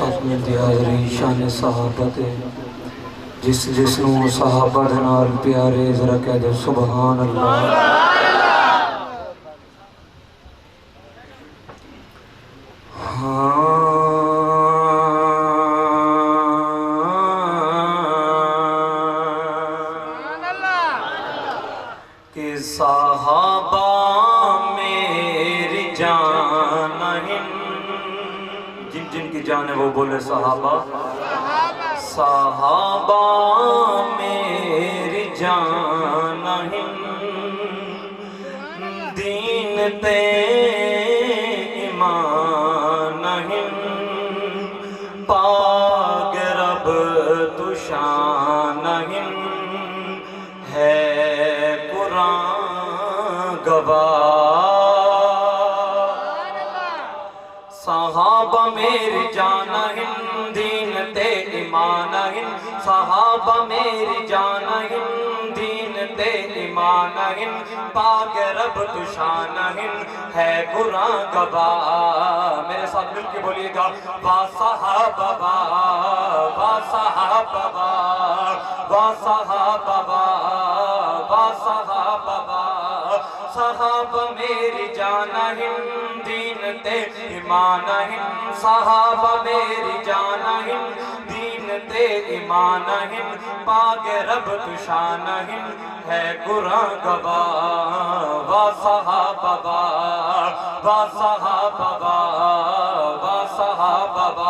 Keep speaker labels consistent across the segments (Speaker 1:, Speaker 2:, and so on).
Speaker 1: ساتھ ملتی حاضری شان صحابہ تے جس نو صحابہ دے نال پیارے ذرا کہہ دے سبحان اللہ۔ کہ صحابہ میری جان ہیں، جن کی جان ہے وہ بولے صحابہ۔ صحابہ میری جان ہیں، دین تے ایمان ہیں، پاک رب تو شان ہیں، ہے قرآن گواہ۔ صحابہ میری جان ہیں، دین تے ایمان ہیں، صحابہ میری جان ہیں، دین تے ایمان ہیں، پاک رب تو شان ہیں، ہے قرآن گواہ۔ میرے ساتھ مل کے بولیے گا وا صحابہ وا صحابہ وا صحابہ وا صحابہ۔ صحابہ میری جان ہیں، دین تے ایمان ہیں، صحابہ میری جان ہیں، دین تے ایمان ہیں، پاک رب تو شان ہیں، ہے قرآن گواہ۔ وا صحابہ وا صحابہ وا صحابہ۔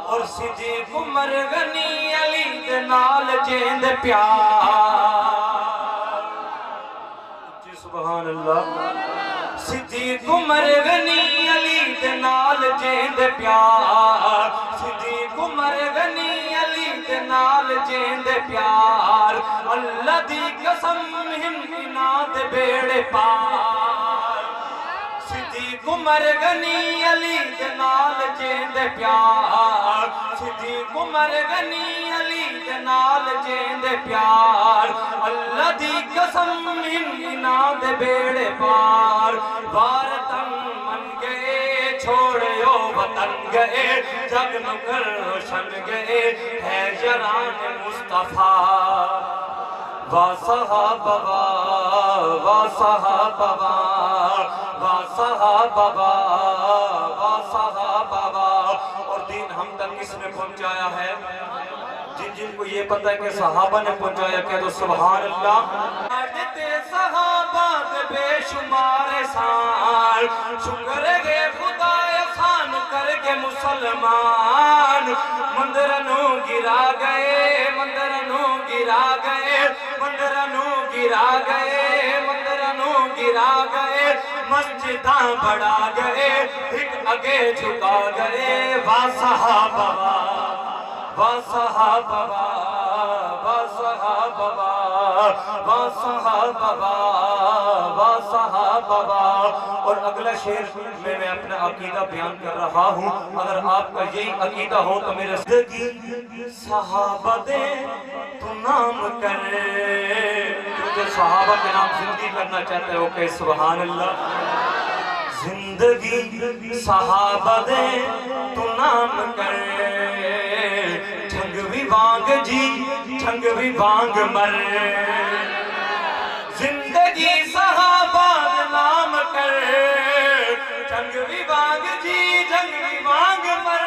Speaker 1: اور صدیق عمر غنی علی دے نال جیند پیار، سبحان اللہ۔ صدیق عمر غنی علی دے نال جیند پیار، صدیق عمر غنی علی دے نال جیند پیار، اللہ دی قسم انہاں دے بیڑے پار۔ صدیق عمر غنی علی دے نال جیند پیار، صدیق عمر غنی علی دے نال جیند پیار، اللہ دی قسم انہاں دے بیڑے پار۔ وارتن من گئے چھوڑیو وطن گئے، جگ نو کر روشن گئے، ہے جران مصطفیٰ۔ وا صحابہ وا صحابہ وا صحابہ وا صحابہ۔ اور دین ہم تک کس نے پہنچایا ہے؟ جن کو یہ پتہ ہے کہ صحابہ نے پہنچایا، کہہ دو سبحان اللہ۔ آجتے صحابہ دے بے شمار احسان، شکر گے خدا احسان کر کے مسلمان، مندرنوں گرا گئے مندرنوں گرا گئے مندرنوں گرا گئے مندرنوں گرا گئے، مسجداں بڑھا گئے، ایک اگے جھکا گئے۔ وا صحابہ وا صحابہ وا صحابہ وا صحابہ وا صحابہ۔ اور اگلا شعر میں اپنا عقیدہ بیان کر رہا ہوں، اگر آپ کا یہی عقیدہ ہو تو میرے زندگی صحابہ دے تو نام کر، جو صحابہ کے نام زندگی کرنا چاہتے ہو کہ سبحان اللہ۔ زندگی صحابہ دے تو نام کر، جھنگ بھی وانگ جی جھنگ بھی وانگ مر، زندگی صحابہ دے نام کر، جھنگ بھی وانگ جی جھنگ بھی وانگ مر،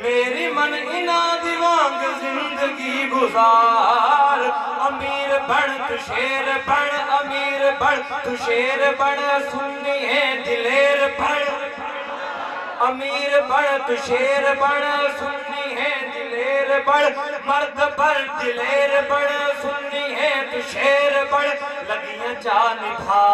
Speaker 1: میری من اناد وانگ زندگی گزار، امیر بڑھ تو شیر بڑھ امیر بڑھ تو شیر بڑھ، سنی ہے دلیر بڑھ، امیر بڑھ تو شیر بڑھ، سنی ہے دلیر بڑھ، مرد بڑھ دلیر بڑھ، سنی ہے تو شیر بڑھ، لگیاں چا نبھا